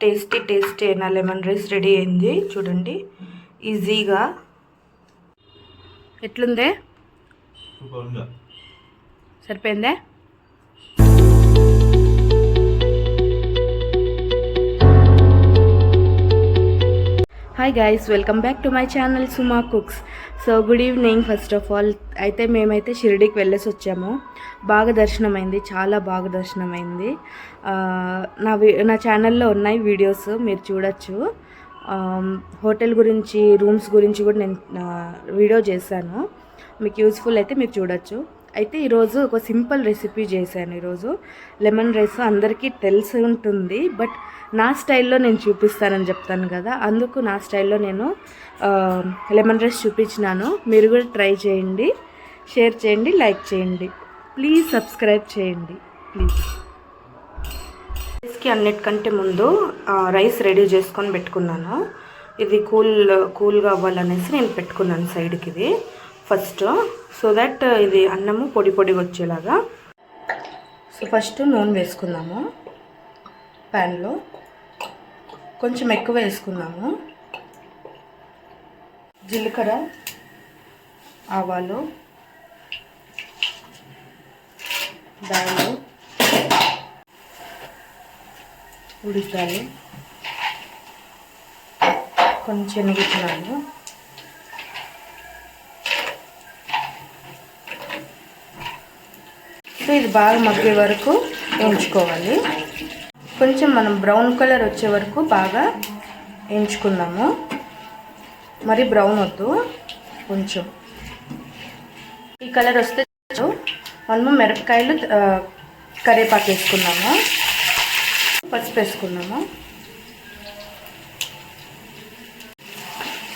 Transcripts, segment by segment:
Tasty అయిన lemon rice ready అయింది. చూడండి ఈజీగా. ఎట్లుందే? సరిపోయిందే? Hi guys, welcome back to my channel Suma cooks. So good evening. First of all అయితే మేమైతే షిరిడీకి వెళ్ళేసి వచ్చాము. బాగా దర్శనమైంది, చాలా బాగా దర్శనమైంది. నా ఛానల్లో ఉన్నాయి వీడియోస్, మీరు చూడొచ్చు. హోటల్ గురించి, రూమ్స్ గురించి కూడా నేను వీడియో చేశాను. మీకు యూస్ఫుల్ అయితే మీరు చూడొచ్చు. అయితే ఈరోజు ఒక సింపుల్ రెసిపీ చేశాను. ఈరోజు లెమన్ రైస్ అందరికీ తెలిసి ఉంటుంది, బట్ నా స్టైల్లో నేను చూపిస్తానని చెప్తాను కదా, అందుకు నా స్టైల్లో నేను లెమన్ రైస్ చూపించినాను. మీరు కూడా ట్రై చేయండి, షేర్ చేయండి, లైక్ చేయండి, ప్లీజ్ సబ్స్క్రైబ్ చేయండి ప్లీజ్. రైస్కి అన్నిటికంటే ముందు రైస్ రెడీ చేసుకొని పెట్టుకున్నాను. ఇది కూల్గా అవ్వాలనేసి నేను పెట్టుకున్నాను సైడ్కి ఇది ఫస్ట్, సో దట్ ఇది అన్నము పొడిగా వచ్చేలాగా. సో ఫస్ట్ నూనె వేసుకుందాము. ప్యాన్లో కొంచెం ఎక్కువ వేసుకున్నాము. జీలకర్ర, ఆవాలు, బ్యాలు, ఉడికాయలు, కొంచెం శనగలు. సో ఇది బాగా మగ్గే వరకు వేయించుకోవాలి. కొంచెం మనం బ్రౌన్ కలర్ వచ్చే వరకు బాగా వేయించుకుందాము. మరి బ్రౌన్ వద్దు, కొంచెం ఈ కలర్ వస్తే మనము మిరపకాయలు, కరివేపాకు వేసుకున్నాము, పసుపు వేసుకున్నాము.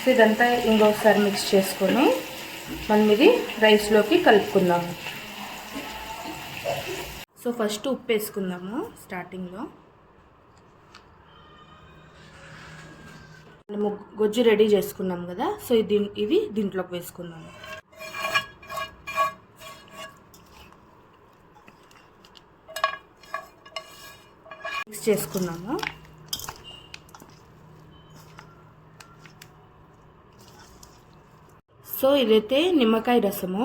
సో ఇదంతా ఇంకొకసారి మిక్స్ చేసుకొని మనం ఇది రైస్లోకి కలుపుకుందాము. సో ఫస్ట్ ఉప్పు వేసుకుందాము స్టార్టింగ్లో. మనము గొజ్జు రెడీ చేసుకున్నాం కదా, సో ఇవి దీంట్లోకి వేసుకుందాము. మిక్స్ చేసుకున్నాము. సో ఇదైతే నిమ్మకాయ రసము,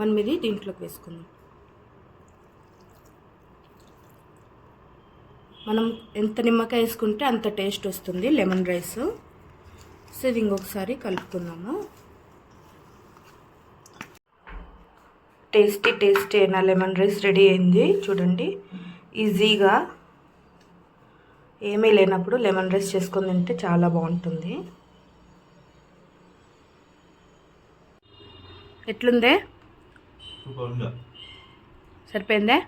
మనం ఇది దీంట్లోకి వేసుకుందాం. మనం ఎంత నిమ్మకాయ వేసుకుంటే అంత టేస్ట్ వస్తుంది లెమన్ రైస్. సో ఇది ఇంకొకసారి కలుపుకుందాము. టేస్టీ అయిన లెమన్ రైస్ రెడీ అయింది. చూడండి ఈజీగా, ఏమీ లేనప్పుడు లెమన్ రైస్ చేసుకొని తింటే చాలా బాగుంటుంది. ఎట్లుందే? సరిపోయిందే?